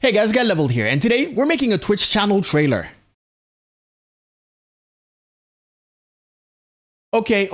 Hey guys, Get Leveled here, and today we're making a Twitch channel trailer. Okay.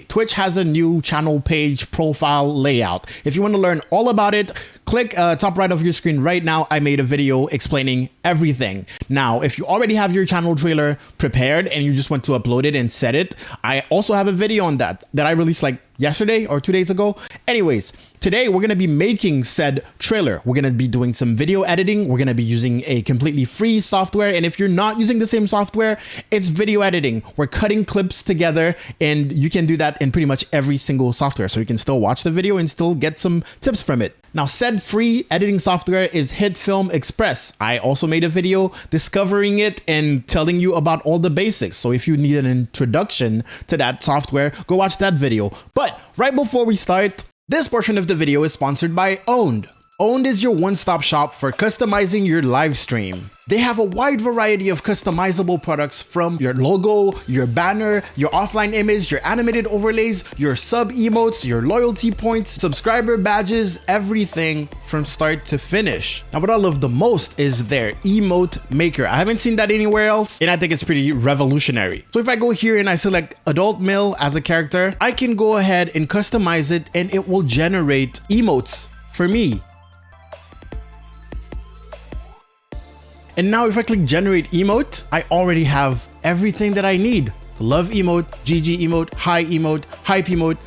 Twitch has a new channel page profile layout. If you want to learn all about it, click top right of your screen right now. I made a video explaining everything. Now, if you already have your channel trailer prepared and you just want to upload it and set it, I also have a video on that I released like yesterday or 2 days ago. Anyways, today we're going to be making said trailer. We're going to be doing some video editing. We're going to be using a completely free software. And if you're not using the same software, it's video editing. We're cutting clips together and you can do that in pretty much every single software. So you can still watch the video and still get some tips from it. Now, said free editing software is Hitfilm Express. I also made a video discovering it and telling you about all the basics. So if you need an introduction to that software, go watch that video. But right before we start, this portion of the video is sponsored by Owned. Owned is your one-stop shop for customizing your live stream. They have a wide variety of customizable products, from your logo, your banner, your offline image, your animated overlays, your sub emotes, your loyalty points, subscriber badges, everything from start to finish. Now, what I love the most is their emote maker. I haven't seen that anywhere else, and I think it's pretty revolutionary. So if I go here and I select adult male as a character, I can go ahead and customize it and it will generate emotes for me. And now if I click generate emote, I already have everything that I need. Love emote, GG emote, hi emote, hype emote,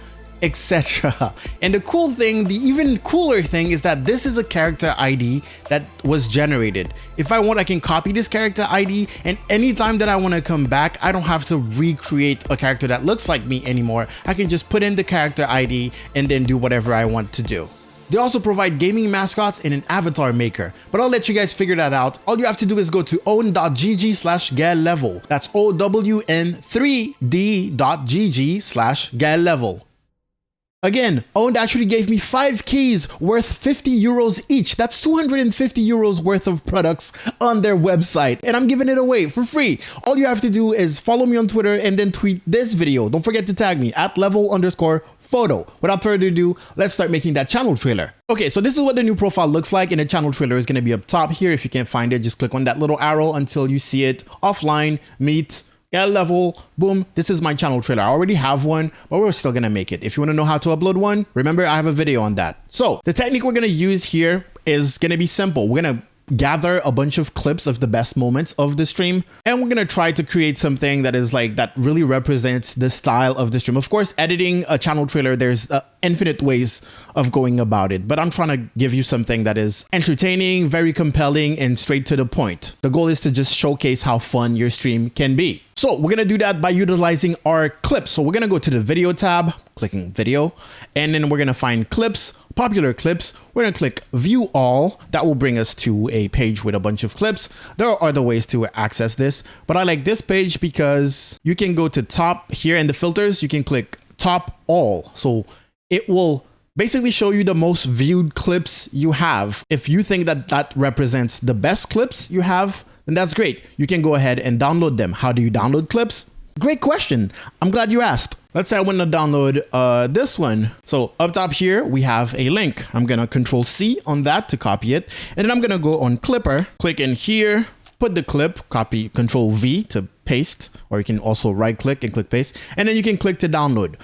etc. And the cool thing, the even cooler thing, is that this is a character ID that was generated. If I want, I can copy this character ID, and anytime that I want to come back, I don't have to recreate a character that looks like me anymore. I can just put in the character ID and then do whatever I want to do. They also provide gaming mascots and an avatar maker, but I'll let you guys figure that out. All you have to do is go to own.gg/getlevel. That's own3d.gg/getlevel. Again, Owned actually gave me 5 keys worth 50 euros each. That's 250 euros worth of products on their website, and I'm giving it away for free. All you have to do is follow me on Twitter and then tweet this video. Don't forget to tag me at @level_photo. Without further ado, let's start making that channel trailer. Okay, so this is what the new profile looks like, and the channel trailer is going to be up top here. If you can't find it, just click on that little arrow until you see it. Offline, meet, Get Level, boom. This is my channel trailer. I already have one, but we're still gonna make it. If you want to know how to upload one, remember I have a video on that. So the technique we're gonna use here is gonna be simple. We're gonna gather a bunch of clips of the best moments of the stream, and we're gonna try to create something that is like that really represents the style of the stream. Of course, editing a channel trailer, there's infinite ways of going about it, but I'm trying to give you something that is entertaining, very compelling, and straight to the point. The goal is to just showcase how fun your stream can be. So we're gonna do that by utilizing our clips. So we're gonna go to the video tab, clicking video, and then we're gonna find clips, popular clips. We're gonna click view all. That will bring us to a page with a bunch of clips. There are other ways to access this, but I like this page because you can go to top here in the filters. You can click top all. So it will basically show you the most viewed clips you have. If you think that that represents the best clips you have, then that's great. You can go ahead and download them. How do you download clips? Great question. I'm glad you asked. Let's say I want to download this one. So up top here, we have a link. I'm going to Control-C on that to copy it. And then I'm going to go on Clipper, click in here, put the clip, copy, Control-V to paste, or you can also right click and click paste. And then you can click to download.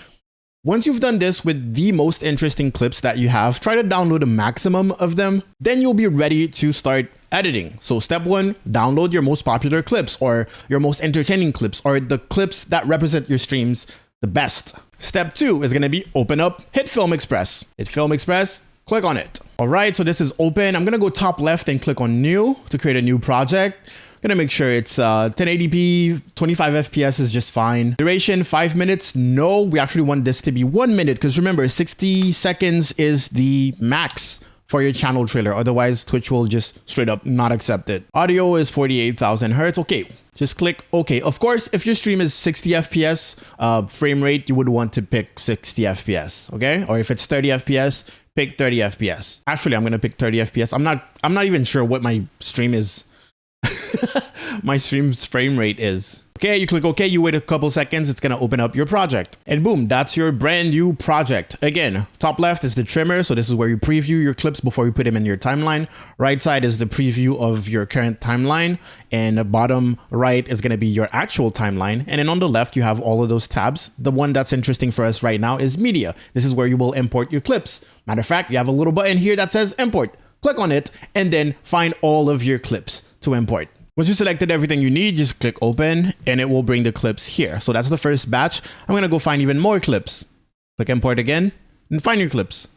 Once you've done this with the most interesting clips that you have, try to download a maximum of them. Then you'll be ready to start editing. So step 1, download your most popular clips or your most entertaining clips or the clips that represent your streams the best. Step 2 is going to be open up Hitfilm Express. Hitfilm Express, click on it. All right, so this is open. I'm going to go top left and click on new to create a new project. Gonna make sure it's 1080p, 25 FPS is just fine. Duration 5 minutes. No, we actually want this to be 1 minute because remember, 60 seconds is the max for your channel trailer. Otherwise, Twitch will just straight up not accept it. Audio is 48,000 hertz. Okay, just click OK. Of course, if your stream is 60 FPS frame rate, you would want to pick 60 FPS. Okay, or if it's 30 FPS, pick 30 FPS. Actually, I'm gonna pick 30 FPS. I'm not even sure what my stream is. My stream's frame rate is. Okay, you click OK, you wait a couple seconds, it's gonna open up your project. And boom, that's your brand new project. Again, top left is the trimmer, so this is where you preview your clips before you put them in your timeline. Right side is the preview of your current timeline, and the bottom right is gonna be your actual timeline. And then on the left, you have all of those tabs. The one that's interesting for us right now is media. This is where you will import your clips. Matter of fact, you have a little button here that says import. Click on it and then find all of your clips to import. Once you selected everything you need, just click open and it will bring the clips here. So that's the first batch. I'm gonna go find even more clips. Click import again and find your clips.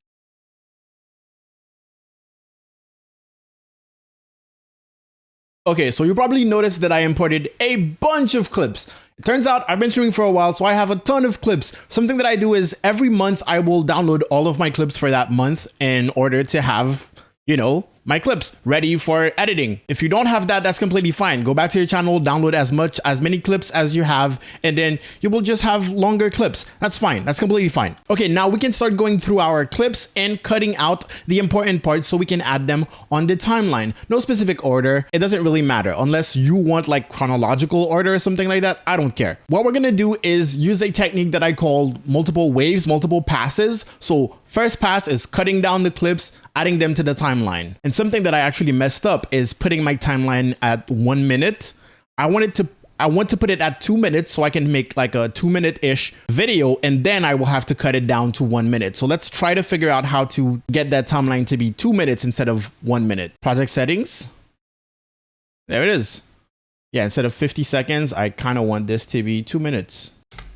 Okay, so you probably noticed that I imported a bunch of clips. It turns out I've been streaming for a while, so I have a ton of clips. Something that I do is every month I will download all of my clips for that month in order to have, you know, my clips ready for editing. If you don't have that, that's completely fine. Go back to your channel, download as many clips as you have, and then you will just have longer clips. That's fine. That's completely fine. Okay, now we can start going through our clips and cutting out the important parts so we can add them on the timeline. No specific order. It doesn't really matter unless you want like chronological order or something like that. I don't care. What we're gonna do is use a technique that I call multiple waves, multiple passes. So first pass is cutting down the clips, adding them to the timeline. And something that I actually messed up is putting my timeline at 1 minute. I want to put it at 2 minutes so I can make like a 2-minute-ish video, and then I will have to cut it down to 1 minute. So let's try to figure out how to get that timeline to be 2 minutes instead of 1 minute. Project settings. There it is. Yeah, instead of 50 seconds, I kind of want this to be 2 minutes.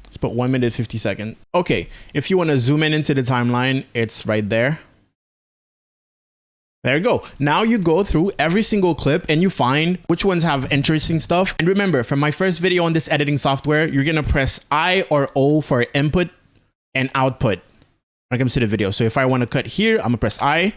Let's put 1 minute, 50 seconds. Okay, if you want to zoom in into the timeline, it's right there. There you go. Now you go through every single clip and you find which ones have interesting stuff. And remember, from my first video on this editing software, you're going to press I or O for input and output when it comes to the video. So if I want to cut here, I'm going to press I,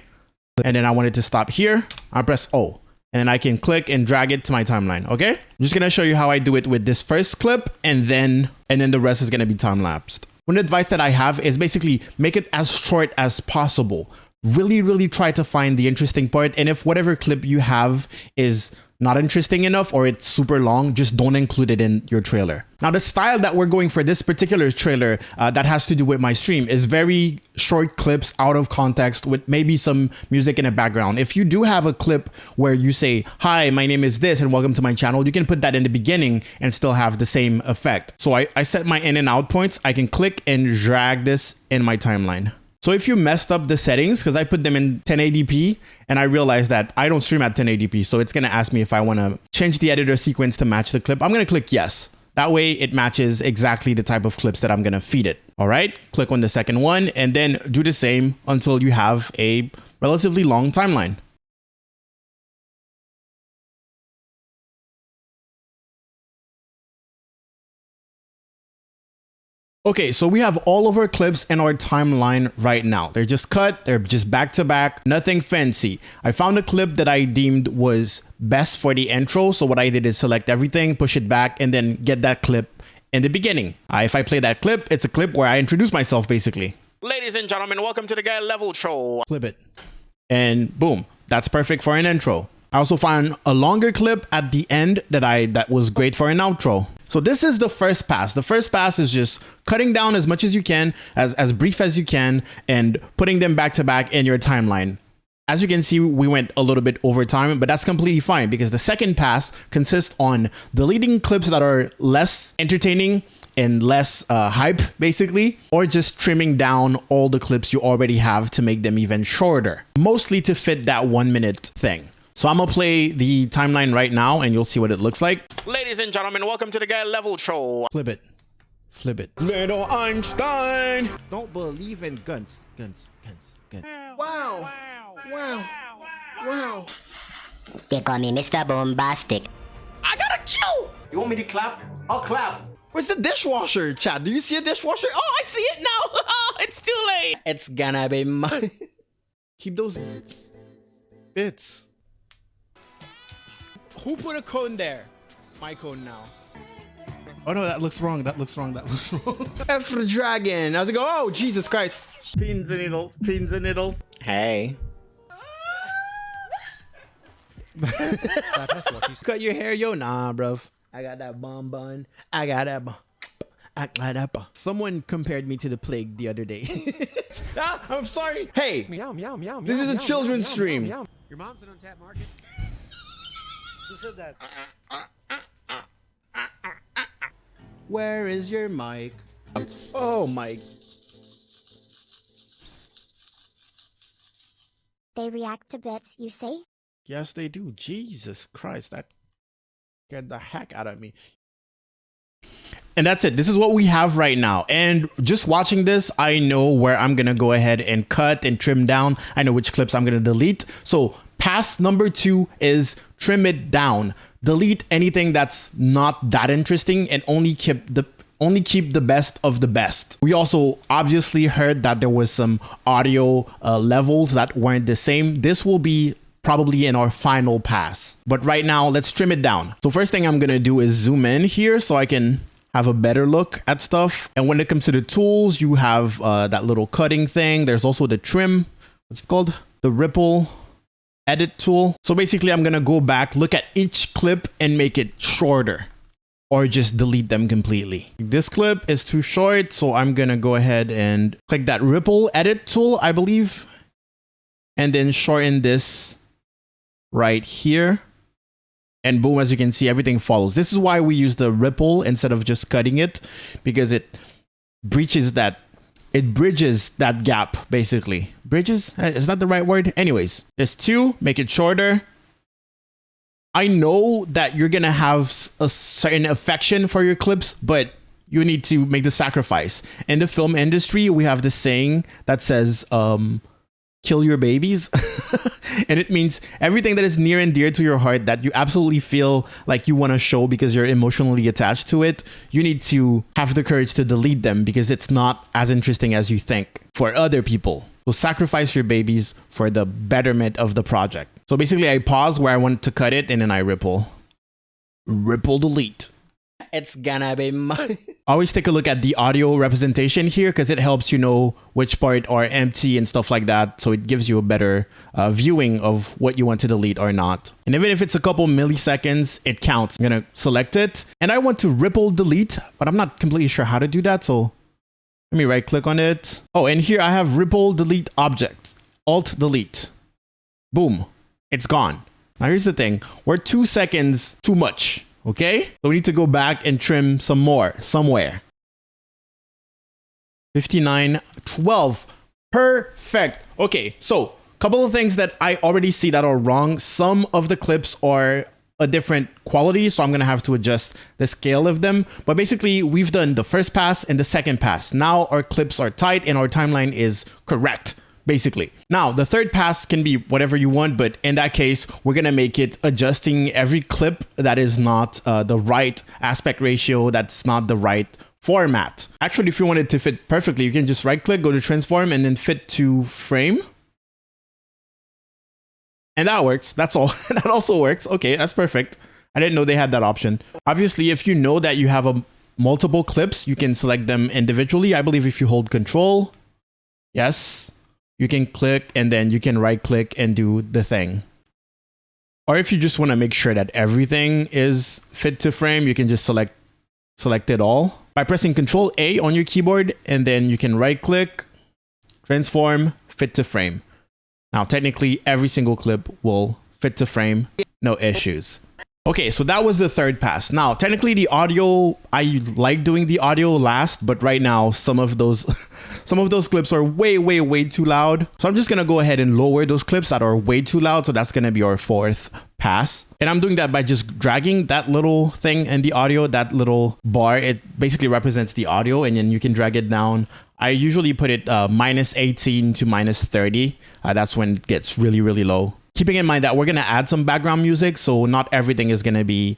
and then I want it to stop here, I'll press O. And then I can click and drag it to my timeline. Okay. I'm just going to show you how I do it with this first clip, and then the rest is going to be time lapsed. One advice that I have is basically make it as short as possible. Really try to find the interesting part, and if whatever clip you have is not interesting enough or it's super long, just don't include it in your trailer. Now, the style that we're going for this particular trailer that has to do with my stream is very short clips out of context with maybe some music in the background. If you do have a clip where you say, hi, my name is this and welcome to my channel, you can put that in the beginning and still have the same effect. So I set my in and out points. I can click and drag this in my timeline. So if you messed up the settings, because I put them in 1080p and I realized that I don't stream at 1080p, so it's going to ask me if I want to change the editor sequence to match the clip. I'm going to click yes. That way it matches exactly the type of clips that I'm going to feed it. All right, click on the second one and then do the same until you have a relatively long timeline. Okay, so we have all of our clips in our timeline right now. They're just cut, they're just back to back, nothing fancy. I found a clip that I deemed was best for the intro. So what I did is select everything, push it back, and then get that clip in the beginning. If I play that clip, it's a clip where I introduce myself basically. Ladies and gentlemen, welcome to the Guy Level Show. Clip it. And boom, that's perfect for an intro. I also found a longer clip at the end that was great for an outro. So this is the first pass. The first pass is just cutting down as much as you can, as brief as you can, and putting them back to back in your timeline. As you can see, we went a little bit over time, but that's completely fine because the second pass consists on deleting clips that are less entertaining and less hype, basically, or just trimming down all the clips you already have to make them even shorter, mostly to fit that 1 minute thing. So I'm gonna play the timeline right now and you'll see what it looks like. Ladies and gentlemen, welcome to the Guy Level Show. Flip it. Flip it. Little Einstein. Don't believe in guns. Guns. Wow. They call me Mr. Bombastic. I got a kill. You want me to clap? I'll clap. Where's the dishwasher, Chad? Do you see a dishwasher? Oh, I see it now. It's too late. It's gonna be mine. Keep those bits. Who put a cone there? My cone now. Oh no, that looks wrong. That looks wrong. F for dragon. How's it go? Oh, Jesus Christ. Pins and needles. Pins and needles. Hey. Cut your hair, yo. Nah, bruv. I got that bomb bun. I got that bomb. Someone compared me to the plague the other day. I'm sorry. Hey, Meow, meow, meow, this meow, is a meow, children's meow, stream. meow, meow. Your mom's an untapped market? Who said that? Where is your mic? Oh my. They react to bits, you say? Yes, they do. Jesus Christ, that scared the heck out of me. And that's it. This is what we have right now. And just watching this, I know where I'm going to go ahead and cut and trim down. I know which clips I'm going to delete. So pass number 2 is trim it down. Delete anything that's not that interesting and only keep the best of the best. We also obviously heard that there was some audio levels that weren't the same. This will be probably in our final pass. But right now, let's trim it down. So first thing I'm going to do is zoom in here so I can have a better look at stuff. And when it comes to the tools, you have that little cutting thing. There's also the trim, what's it called? The ripple edit tool. So basically I'm gonna go back, look at each clip and make it shorter or just delete them completely. This clip is too short, so I'm gonna go ahead and click that ripple edit tool, I believe, and then shorten this right here. And boom, as you can see, everything follows. This is why we use the ripple instead of just cutting it, because it bridges that gap, basically. Bridges? Is that the right word? Anyways, there's 2, make it shorter. I know that you're gonna have a certain affection for your clips, but you need to make the sacrifice. In the film industry, we have this saying that says, kill your babies. And it means everything that is near and dear to your heart that you absolutely feel like you want to show because you're emotionally attached to it, you need to have the courage to delete them because it's not as interesting as you think for other people. So sacrifice your babies for the betterment of the project. So basically I pause where I want to cut it and then I ripple delete. It's gonna be mine. Always take a look at the audio representation here because it helps you know which part are empty and stuff like that. So it gives you a better viewing of what you want to delete or not. And even if it's a couple milliseconds, it counts. I'm gonna select it and I want to ripple delete, but I'm not completely sure how to do that. So let me right click on it. Oh, and here I have ripple delete object, alt delete. Boom, it's gone. Now here's the thing, we're 2 seconds too much. Okay, so we need to go back and trim some more somewhere. 59, 12. Perfect. Okay, so a couple of things that I already see that are wrong. Some of the clips are a different quality, so I'm going to have to adjust the scale of them. But basically, we've done the first pass and the second pass. Now our clips are tight and our timeline is correct. Basically. Now, the third pass can be whatever you want, but in that case, we're going to make it adjusting every clip that is not the right aspect ratio, that's not the right format. Actually, if you want it to fit perfectly, you can just right click, go to transform, and then fit to frame. And that works. That's all. That also works. Okay, that's perfect. I didn't know they had that option. Obviously, if you know that you have multiple clips, you can select them individually. I believe if you hold Control, yes, you can click and then you can right click and do the thing. Or if you just want to make sure that everything is fit to frame, you can just select it all by pressing Control A on your keyboard, and then you can right click, transform, fit to frame. Now, technically every single clip will fit to frame, no issues. Okay, so that was the third pass. Now, technically the audio, I like doing the audio last, but right now some of those clips are way too loud. So I'm just gonna go ahead and lower those clips that are way too loud. So that's gonna be our fourth pass. And I'm doing that by just dragging that little thing in the audio, that little bar. It basically represents the audio, and then you can drag it down. I usually put it -18 to -30. That's when it gets really low. Keeping in mind that we're going to add some background music, so not everything is going to be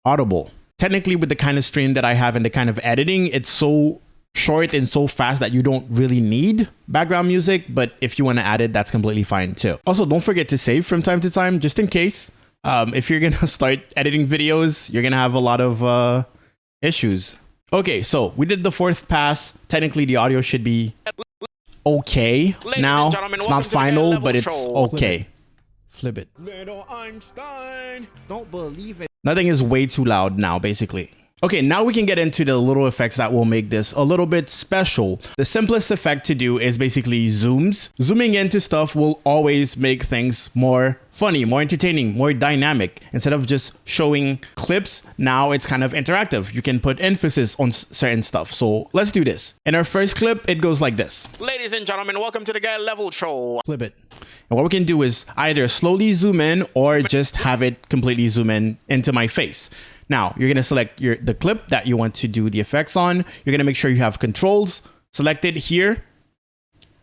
audible. Technically, with the kind of stream that I have and the kind of editing, it's so short and so fast that you don't really need background music, but if you want to add it, that's completely fine too. Also, don't forget to save from time to time, just in case. If you're going to start editing videos, you're going to have a lot of issues. Okay, so we did the fourth pass. Technically, the audio should be okay. Now, it's not final, but it's okay. Flip it. Little Einstein. Don't believe it. Nothing is way too loud now, basically. Okay, now we can get into the little effects that will make this a little bit special. The simplest effect to do is basically zooms. Zooming into stuff will always make things more funny, more entertaining, more dynamic. Instead of just showing clips, now it's kind of interactive. You can put emphasis on certain stuff. So let's do this. In our first clip, it goes like this. Ladies and gentlemen, welcome to the Guy Level Show. Flip it. And what we can do is either slowly zoom in or just have it completely zoom in into my face. Now, you're going to select the clip that you want to do the effects on. You're going to make sure you have controls selected here.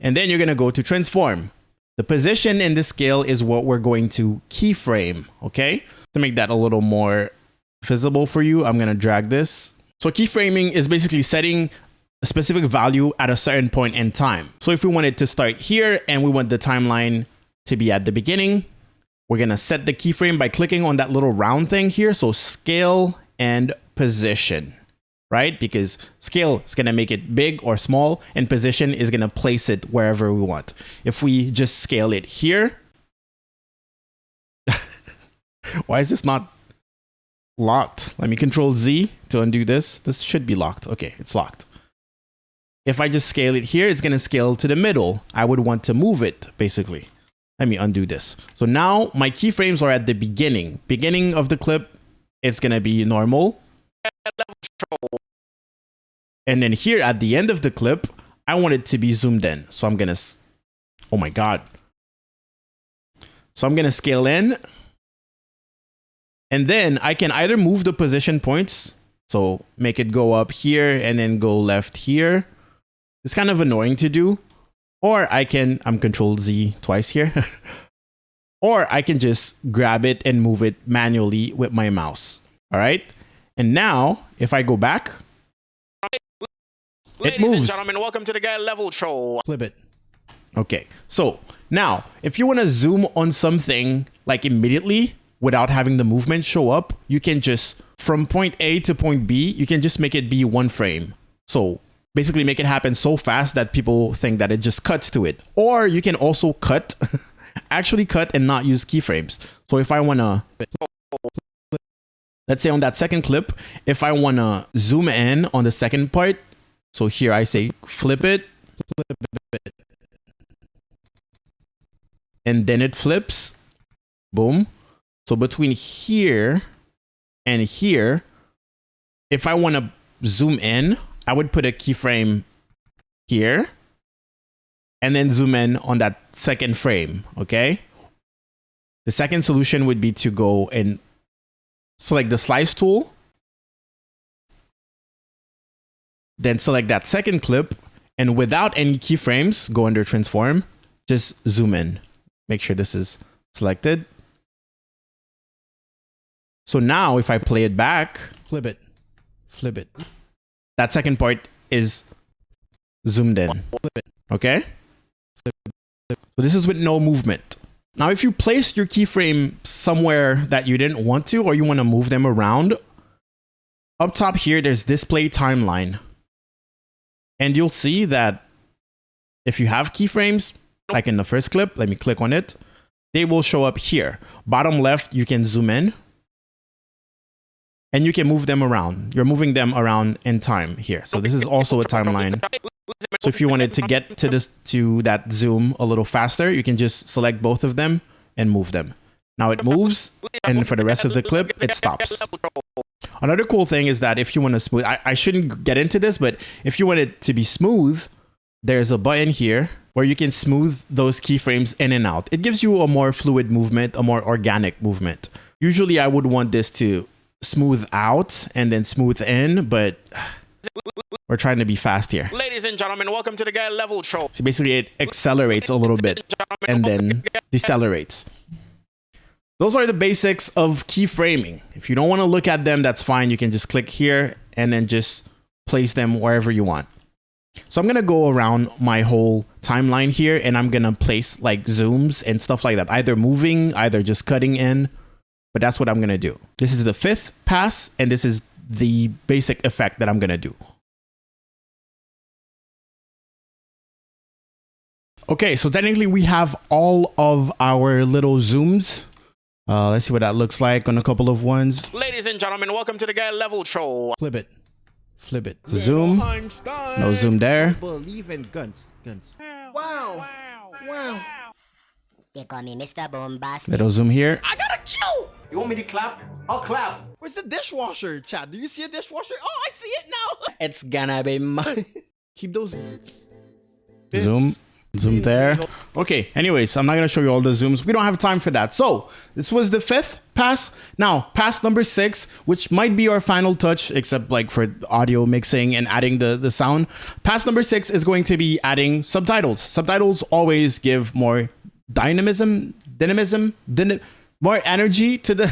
And then you're going to go to transform. The position and the scale is what we're going to keyframe, okay? To make that a little more visible for you, I'm going to drag this. So keyframing is basically setting a specific value at a certain point in time. So if we want it to start here and we want the timeline to be at the beginning, we're going to set the keyframe by clicking on that little round thing here. So scale and position, right? Because scale is going to make it big or small and position is going to place it wherever we want. If we just scale it here, why is this not locked? Let me Control Z to undo this. This should be locked. Okay, it's locked. If I just scale it here, it's going to scale to the middle. I would want to move it basically. Let me undo this. So now my keyframes are at the beginning of the clip. It's going to be normal. And then here at the end of the clip, I want it to be zoomed in. So I'm going to, oh my God. So I'm going to scale in. And then I can either move the position points. So make it go up here and then go left here. It's kind of annoying to do. Or I'm Control Z twice here. Or I can just grab it and move it manually with my mouse. All right. And now if I go back, it moves. Ladies and gentlemen, welcome to the Guy Level Show. Flip it. Okay. So now if you want to zoom on something like immediately without having the movement show up, you can just from point A to point B, you can just make it be one frame. So basically make it happen so fast that people think that it just cuts to it. Or you can also cut, actually cut and not use keyframes. So if I want to, let's say on that second clip, if I want to zoom in on the second part, so here I say flip it, and then it flips, boom. So between here and here, if I want to zoom in, I would put a keyframe here and then zoom in on that second frame, okay? The second solution would be to go and select the slice tool, then select that second clip, and without any keyframes, go under transform, just zoom in. Make sure this is selected. So now if I play it back, flip it. That second part is zoomed in. Okay? So this is with no movement. Now, if you place your keyframe somewhere that you didn't want to, or you want to move them around, up top here, there's display timeline. And you'll see that if you have keyframes, like in the first clip, let me click on it, they will show up here. Bottom left, you can zoom in. And you can move them around. You're moving them around in time here. So this is also a timeline. So if you wanted to get to that zoom a little faster, you can just select both of them and move them. Now it moves, and for the rest of the clip, it stops. Another cool thing is that if you want to smooth, I shouldn't get into this, but if you want it to be smooth, there's a button here where you can smooth those keyframes in and out. It gives you a more fluid movement, a more organic movement. Usually I would want this to smooth out and then smooth in, but we're trying to be fast here. Ladies and gentlemen, welcome to the Guy Level Show. So basically it accelerates a little bit and then decelerates. Those are the basics of keyframing. If you don't want to look at them, that's fine. You can just click here and then just place them wherever you want. So I'm going to go around my whole timeline here and I'm going to place like zooms and stuff like that, either moving, either just cutting in. But that's what I'm going to do. This is the 5th pass, and this is the basic effect that I'm going to do. Okay, so technically we have all of our little zooms Let's see what that looks like on a couple of ones. Ladies and gentlemen, welcome to the Guy Level Show. Flip it. Flip it. Zoom. No zoom there. Believe in guns. Wow. Wow. They call me Mr. Bombastic. Little zoom here. I got a kill! You want me to clap? I'll clap. Where's the dishwasher, Chad? Do you see a dishwasher? Oh, I see it now. It's gonna be mine. Keep those. Zoom. Zoom there. Okay, anyways, I'm not gonna show you all the zooms. We don't have time for that. So this was the 5th pass. Now, pass number 6, which might be our final touch, except like for audio mixing and adding the sound. Pass number 6 is going to be adding subtitles. Subtitles always give more dynamism, more energy to the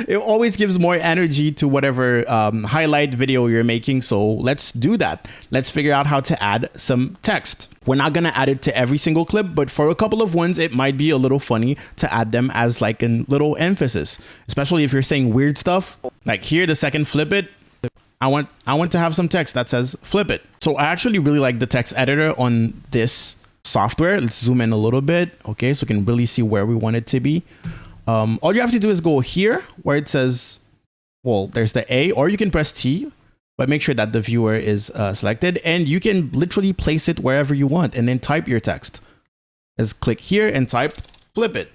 it always gives more energy to whatever highlight video you're making. So let's do that. Let's figure out how to add some text. We're not going to add it to every single clip, but for a couple of ones, it might be a little funny to add them as like a little emphasis, especially if you're saying weird stuff. Like here, the second flip it, I want to have some text that says flip it. So I actually really like the text editor on this software. Let's zoom in a little bit. Okay, so we can really see where we want it to be. All you have to do is go here where it says, well, there's the A, or you can press T, but make sure that the viewer is selected, and you can literally place it wherever you want and then type your text. Let's click here and type flip it.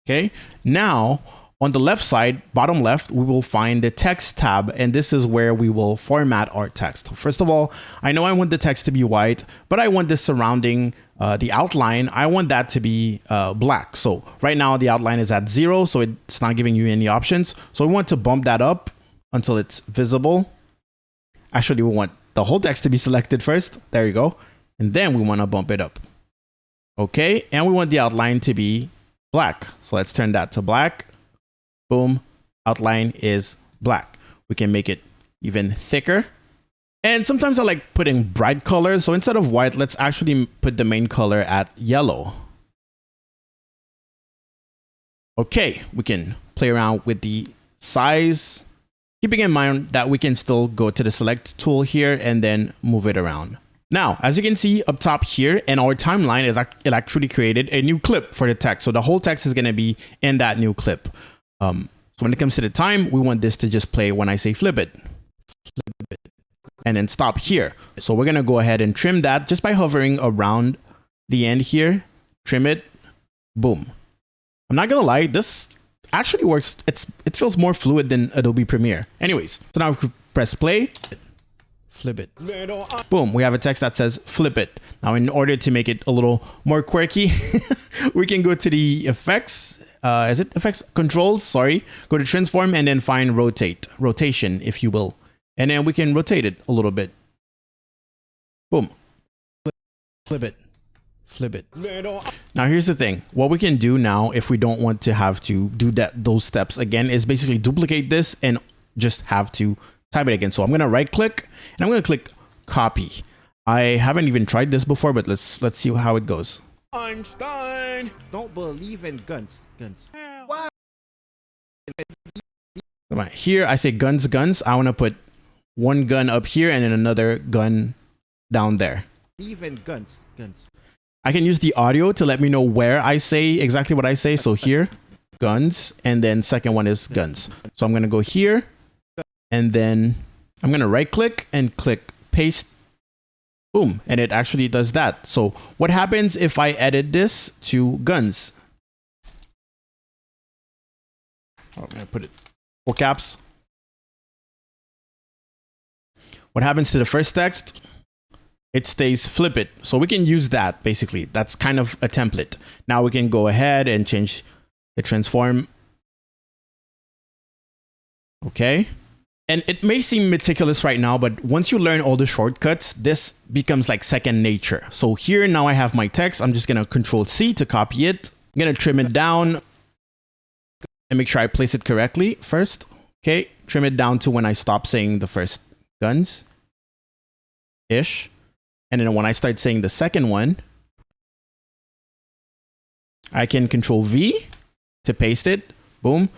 Okay, now on the left side, bottom left, we will find the text tab, and this is where we will format our text. First of all, I know I want the text to be white, but I want the surrounding, the outline, I want that to be black. So right now the outline is at 0, so it's not giving you any options. So we want to bump that up until it's visible. Actually, we want the whole text to be selected first. There you go. And then we want to bump it up. Okay, and we want the outline to be black. So let's turn that to black. Boom, outline is black. We can make it even thicker. And sometimes I like putting bright colors. So instead of white, let's actually put the main color at yellow. Okay, we can play around with the size, keeping in mind that we can still go to the select tool here and then move it around. Now, as you can see up top here in our timeline, it actually created a new clip for the text. So the whole text is going to be in that new clip. So when it comes to the time, we want this to just play when I say flip it. Flip it. And then stop here. So we're going to go ahead and trim that just by hovering around the end here. Trim it. Boom. I'm not going to lie, this actually works. It feels more fluid than Adobe Premiere. Anyways, so now we press play. Flip it. Boom. We have a text that says flip it. Now, in order to make it a little more quirky, we can go to the effects. Is it effects? Controls, sorry. Go to transform and then find rotation, if you will. And then we can rotate it a little bit. Boom. Flip it. Flip it. Now here's the thing. What we can do now, if we don't want to have to do those steps again, is basically duplicate this and just have to type it again. So I'm going to right click and I'm going to click copy. I haven't even tried this before, but let's see how it goes. Einstein! Don't believe in guns. Wow. Here I say guns. I want to put one gun up here and then another gun down there. Believe in guns. I can use the audio to let me know where I say exactly what I say. So here, guns, and then second one is guns. So I'm going to go here and then I'm going to right click and click paste. Boom. And it actually does that. So what happens if I edit this to guns? I'm going to put it full caps. What happens to the first text? It stays flip it. So we can use that basically. That's kind of a template. Now we can go ahead and change the transform. Okay. And it may seem meticulous right now, but once you learn all the shortcuts, this becomes like second nature. So here now I have my text. I'm just going to Control C to copy it. I'm going to trim it down and make sure I place it correctly first. Okay. Trim it down to when I stop saying the first guns ish. And then when I start saying the second one, I can Control V to paste it. Boom.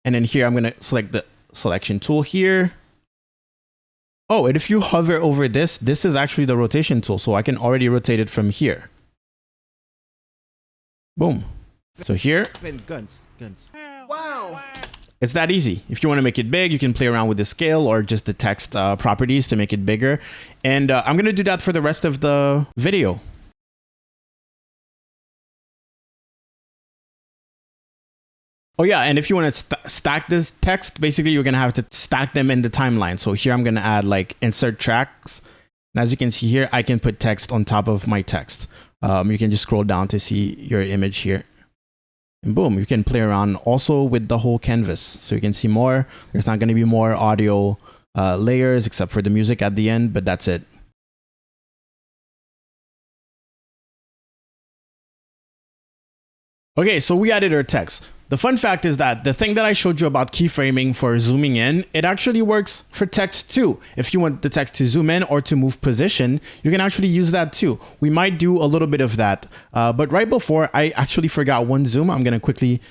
And then here I'm going to select the selection tool here. Oh, and if you hover over this is actually the rotation tool. So I can already rotate it from here. Boom. So here, Guns. it's that easy. If you want to make it big, you can play around with the scale or just the text properties to make it bigger. And I'm going to do that for the rest of the video. Oh yeah, and if you want to stack this text, basically you're going to have to stack them in the timeline. So here I'm going to add like insert tracks. And as you can see here, I can put text on top of my text. You can just scroll down to see your image here. And boom, you can play around also with the whole canvas. So you can see more. There's not going to be more audio layers except for the music at the end, but that's it. Okay, so we added our text. The fun fact is that the thing that I showed you about keyframing for zooming in, it actually works for text too. If you want the text to zoom in or to move position, you can actually use that too. We might do a little bit of that. But right before, I actually forgot one zoom. I'm going to quickly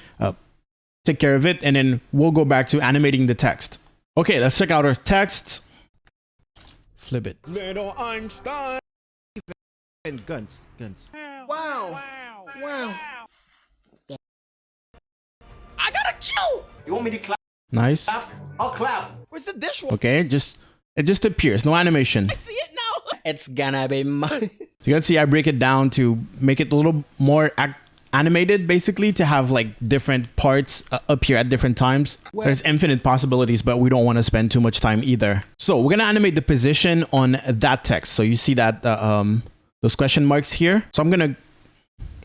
take care of it, and then we'll go back to animating the text. Okay, let's check out our text. Flip it. Little Einstein. Guns. Wow. I got a kill. You want me to clap? Nice. I'll clap. Where's the dishwasher? Okay, it just appears. No animation. See it now. It's gonna be mine. So you can see I break it down to make it a little more animated, basically, to have like different parts appear at different times. There's infinite possibilities, but we don't want to spend too much time either. So we're gonna animate the position on that text. So you see that those question marks here. So I'm gonna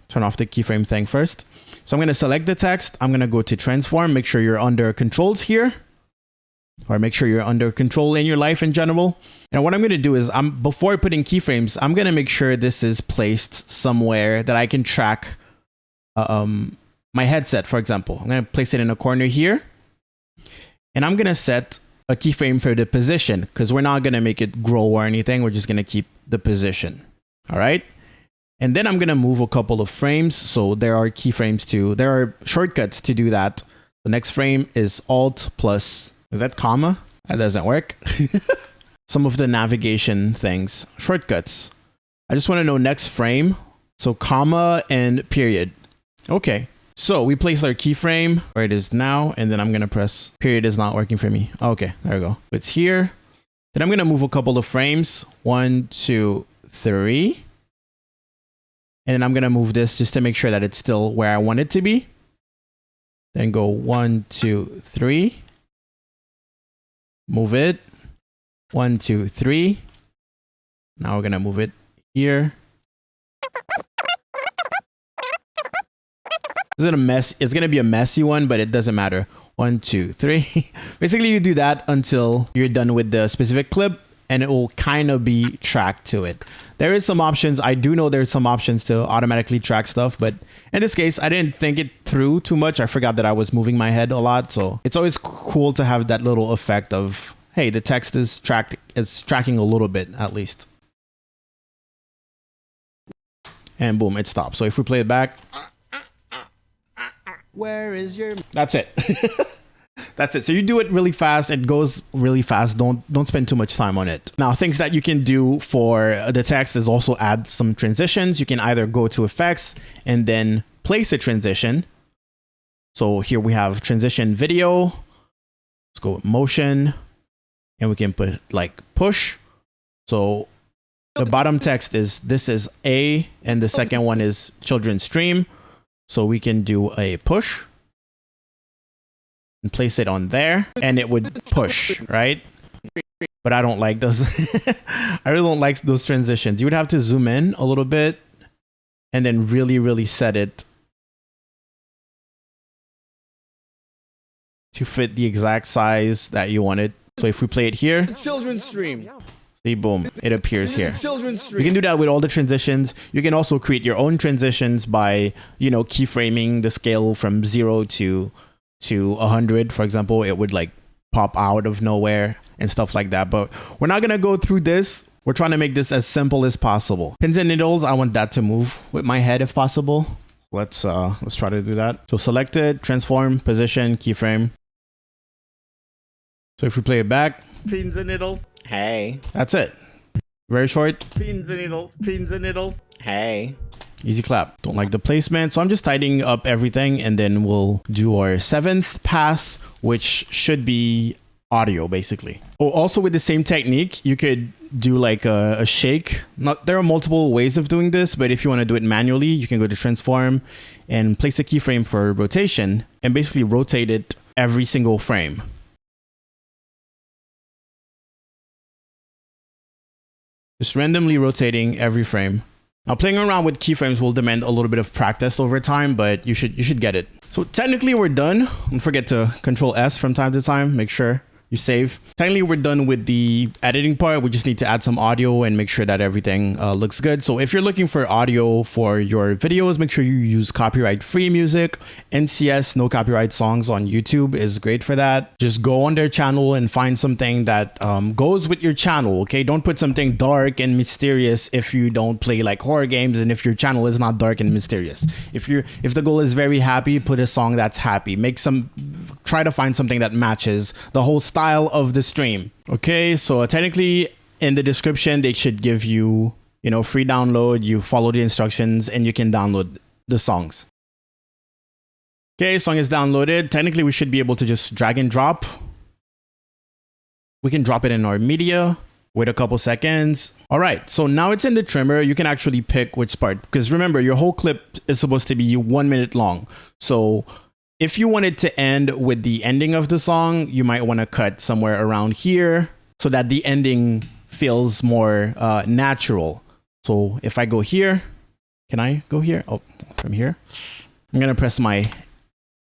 turn off the keyframe thing first. So I'm gonna select the text. I'm gonna go to transform. Make sure you're under controls here, or make sure you're under control in your life in general. And what I'm going to do is before putting keyframes, I'm going to make sure this is placed somewhere that I can track my headset, for example. I'm going to place it in a corner here. And I'm going to set a keyframe for the position because we're not going to make it grow or anything. We're just going to keep the position. All right. And then I'm going to move a couple of frames. So there are keyframes there are shortcuts to do that. The next frame is Alt plus, is that comma? That doesn't work. Some of the navigation things, shortcuts. I just want to know next frame. So comma and period. Okay. So we place our keyframe where it is now, and then I'm going to press period is not working for me. Okay, there we go. It's here. Then I'm going to move a couple of frames. 1, 2, 3. And then I'm going to move this just to make sure that it's still where I want it to be. Then go 1, 2, 3. Move it. 1, 2, 3. Now we're going to move it here. It's going to be a messy one, but it doesn't matter. 1, 2, 3. Basically, you do that until you're done with the specific clip, and it will kind of be tracked to it. There is some options. I do know there's some options to automatically track stuff, but in this case, I didn't think it through too much. I forgot that I was moving my head a lot. So it's always cool to have that little effect of, hey, the text is tracking a little bit at least. And boom, it stops. So if we play it back, Where is your... that's it. That's it. So you do it really fast. It goes really fast. Don't spend too much time on it. Now, things that you can do for the text is also add some transitions. You can either go to effects and then place a transition. So here we have transition video. Let's go with motion, and we can put like push. So the bottom text is, this is A, and the second one is children's stream. So we can do a push and place it on there, and it would push, right? But I don't like those. I really don't like those transitions. You would have to zoom in a little bit and then really, really set it to fit the exact size that you want it. So if we play it here, Children's stream. see, boom, it appears here. Children's You stream. can do that with all the transitions. You can also create your own transitions by, keyframing the scale from 0 to 100, for example. It would like pop out of nowhere and stuff like that. But we're not going to go through this. We're trying to make this as simple as possible. Pins and needles, I want that to move with my head if possible. Let's try to do that. So select it, transform, position, keyframe. So if we play it back, Pins and needles. Hey. that's it. Very short. Pins and needles. Pins and needles. Hey. Easy clap. Don't like the placement. So I'm just tidying up everything, and then we'll do our 7th pass, which should be audio basically. Oh, also with the same technique, you could do like a shake. There are multiple ways of doing this, but if you want to do it manually, you can go to transform and place a keyframe for rotation and basically rotate it every single frame. Just randomly rotating every frame. Now playing around with keyframes will demand a little bit of practice over time, but you should get it. So technically we're done. Don't forget to Control S from time to time. Make sure you save. Technically we're done with the editing part. We just need to add some audio and make sure that everything looks good. So if you're looking for audio for your videos, make sure you use copyright free music. NCS, no copyright songs on YouTube is great for that. Just go on their channel and find something that goes with your channel. Okay, don't put something dark and mysterious if you don't play like horror games, and if your channel is not dark and mysterious. If the goal is very happy, put a song that's happy. Try to find something that matches the whole style of the stream. Okay, so technically in the description they should give you, free download. You follow the instructions and you can download the songs. Okay, song is downloaded. Technically we should be able to just drag and drop. We can drop it in our media. Wait a couple seconds. All right, so now it's in the trimmer. You can actually pick which part, because remember your whole clip is supposed to be 1 minute long. So if you want it to end with the ending of the song, you might want to cut somewhere around here so that the ending feels more natural. So if I go here, can I go here? Oh, from here. I'm going to press my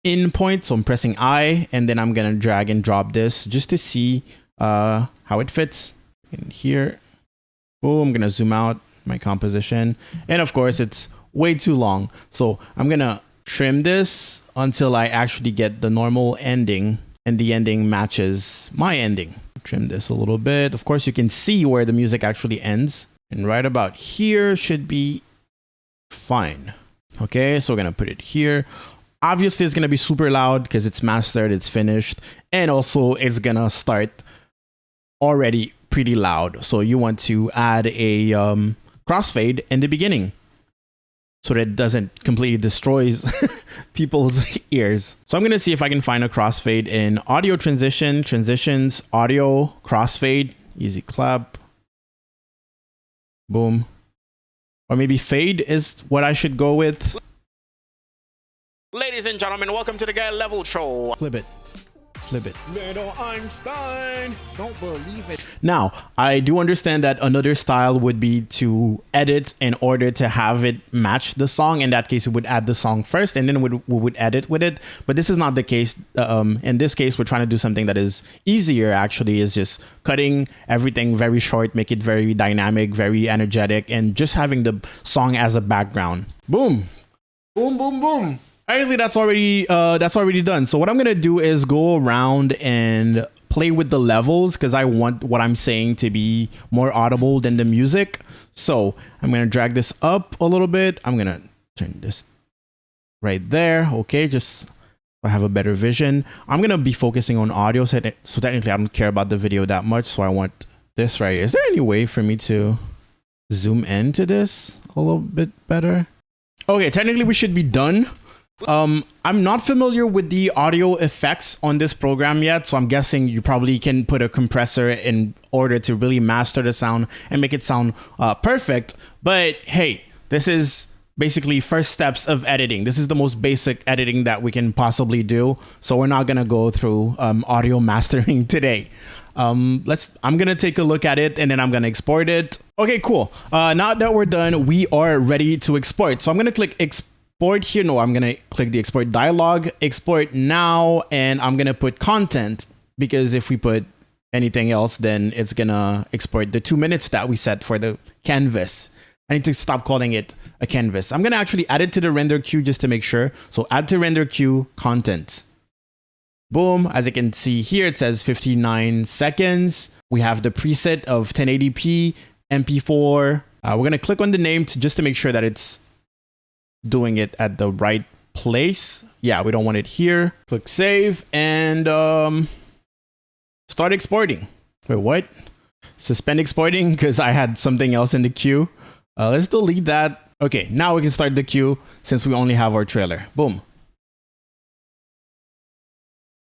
in point. So I'm pressing I, and then I'm going to drag and drop this just to see how it fits in here. Oh, I'm going to zoom out my composition. And of course, it's way too long. So I'm going to trim this until I actually get the normal ending and the ending matches my ending. Trim this a little bit. Of course, you can see where the music actually ends, and right about here should be fine. Okay, so we're gonna put it here. Obviously, it's gonna be super loud because it's mastered, it's finished, and also it's gonna start already pretty loud. So you want to add a crossfade in the beginning, so that it doesn't completely destroys people's ears. So I'm going to see if I can find a crossfade in audio transitions, audio, crossfade, easy clap, boom. Or maybe fade is what I should go with. Ladies and gentlemen, welcome to the Guy Level Show. Flip it. Little Einstein. Don't believe it. Now, I do understand that another style would be to edit in order to have it match the song. In that case, we would add the song first and then we would edit with it. But this is not the case. In this case, we're trying to do something that is easier, actually, is just cutting everything very short, make it very dynamic, very energetic, and just having the song as a background. Boom. Boom, boom, boom. Actually, that's already done. So what I'm gonna do is go around and play with the levels, because I want what I'm saying to be more audible than the music. So I'm gonna drag this up a little bit. I'm gonna turn this right there. Okay, just so I have a better vision. I'm gonna be focusing on audio, so technically I don't care about the video that much. So I want this right here. Is there any way for me to zoom into this a little bit better? Okay, technically we should be done. I'm not familiar with the audio effects on this program yet, so I'm guessing you probably can put a compressor in order to really master the sound and make it sound perfect. But hey, this is basically first steps of editing. This is the most basic editing that we can possibly do. So we're not gonna go through audio mastering today. I'm gonna take a look at it and then I'm gonna export it. Okay, cool. Now that we're done, we are ready to export. So I'm gonna click export here. No, I'm gonna click the export dialog, export now, and I'm gonna put content, because if we put anything else, then it's gonna export the 2 minutes that we set for the canvas. I need to stop calling it a canvas. I'm gonna actually add it to the render queue just to make sure. So add to render queue content. Boom. As you can see here, it says 59 seconds. We have the preset of 1080p, MP4. We're gonna click on the name just to make sure that it's doing it at the right place. Yeah, we don't want it here. Click save and start exporting. Wait, what? Suspend exporting because I had something else in the queue. Let's delete that. Okay, now we can start the queue since we only have our trailer. Boom.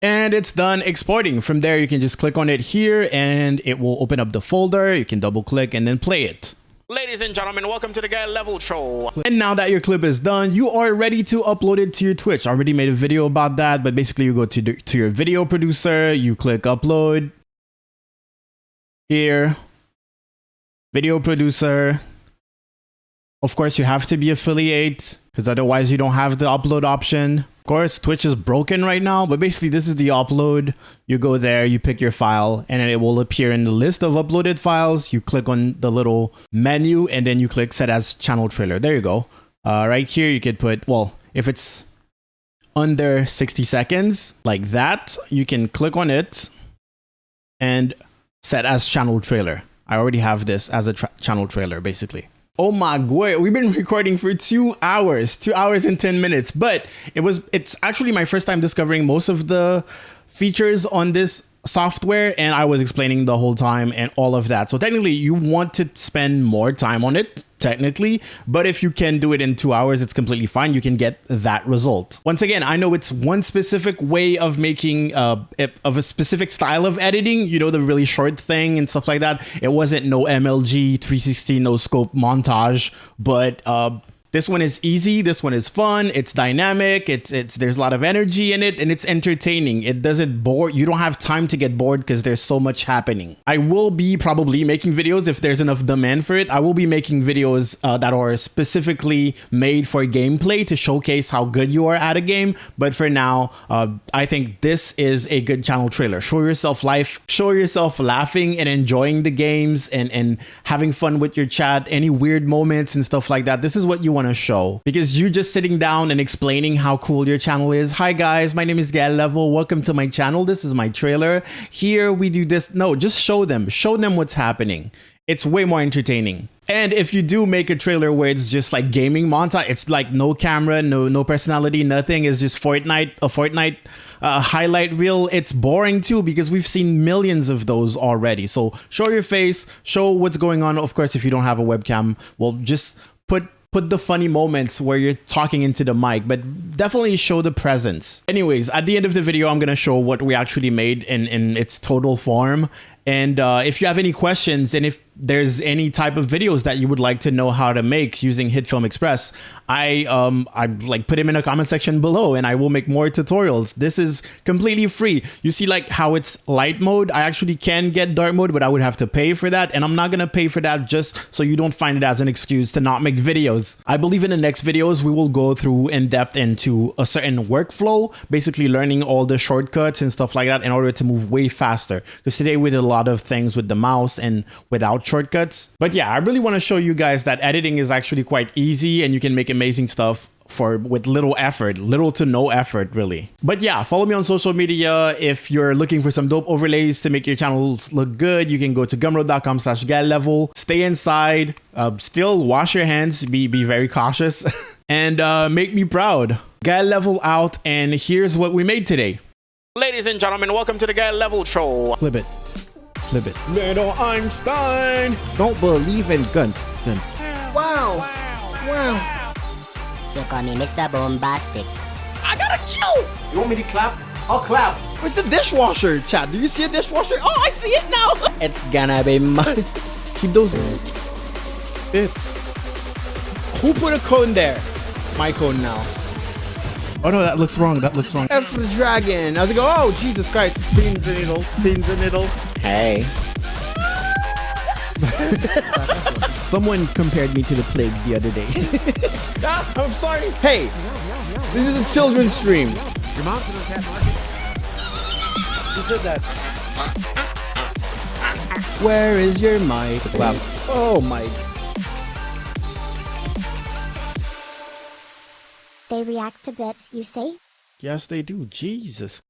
And it's done exporting. From there, you can just click on it here and it will open up the folder. You can double click and then play it. Ladies and gentlemen, welcome to the Guy Level Show. And now that your clip is done, you are ready to upload it to your Twitch. I already made a video about that, but basically you go to your video producer, you click upload. Here, video producer. Of course, you have to be affiliate because otherwise you don't have the upload option. Of course, Twitch is broken right now, but basically this is the upload. You go there, you pick your file, and then it will appear in the list of uploaded files. You click on the little menu, and then you click set as channel trailer. There you go. Right here, you could put, well, if it's under 60 seconds, like that, you can click on it and set as channel trailer. I already have this as a channel trailer, basically. Oh my god, we've been recording for 2 hours, 2 hours and 10 minutes, but it's actually my first time discovering most of the features on this software, and I was explaining the whole time and all of that. So technically you want to spend more time on it, technically, but if you can do it in 2 hours, it's completely fine. You can get that result. Once again, I know it's one specific way of making of a specific style of editing, you know, the really short thing and stuff like that. It wasn't no MLG 360 no scope montage, but this one is easy. This one is fun. It's dynamic. There's a lot of energy in it, and it's entertaining. It doesn't bore. You don't have time to get bored because there's so much happening. I will be probably making videos if there's enough demand for it. I will be making videos that are specifically made for gameplay to showcase how good you are at a game. But for now, I think this is a good channel trailer. Show yourself life. Show yourself laughing and enjoying the games and having fun with your chat. Any weird moments and stuff like that. This is what you want to show, because you just sitting down and explaining how cool your channel is. Hi guys, my name is Gal Level. Welcome to my channel. This is my trailer. Here we do this. No, just show them what's happening. It's way more entertaining. And if you do make a trailer where it's just like gaming montage, it's like no camera, no personality, nothing. It's just a Fortnite highlight reel. It's boring too, because we've seen millions of those already. So show your face, show what's going on. Of course, if you don't have a webcam, well, just put the funny moments where you're talking into the mic, but definitely show the presence. Anyways, at the end of the video, I'm gonna show what we actually made in its total form. And if you have any questions, and if there's any type of videos that you would like to know how to make using Hitfilm Express, I like put them in a comment section below, and I will make more tutorials. This is completely free. You see like how it's light mode. I actually can get dark mode, but I would have to pay for that, and I'm not gonna pay for that just so you don't find it as an excuse to not make videos. I believe in the next videos we will go through in depth into a certain workflow, basically learning all the shortcuts and stuff like that in order to move way faster, because today we did a lot of things with the mouse and without shortcuts. But yeah, I really want to show you guys that editing is actually quite easy, and you can make amazing stuff with little effort, little to no effort really. But yeah, follow me on social media. If you're looking for some dope overlays to make your channels look good, you can go to gumroad.com/gallevel. Stay inside, still wash your hands, be very cautious, and make me proud. Guy Level out, and here's what we made today. Ladies and gentlemen, welcome to the Guy Level Show. Flip it. Flip it. Little Einstein. Don't believe in guns. Wow. You call me Mr. Bombastic. I gotta chill. You want me to clap? I'll clap. Where's the dishwasher, chat? Do you see a dishwasher? Oh, I see it now. It's gonna be mine. Keep those bits. Who put a cone there? My cone now. Oh no, that looks wrong. That looks wrong. F for the dragon. I was like, oh, Jesus Christ. Beans and needles. Beans and needles. Hey. Someone compared me to the plague the other day. I'm sorry. Hey, this is a children's stream. Your mom's in the cat market. Who said that? Where is your mic? Wow. Oh my. They react to bits you say? Yes, they do. Jesus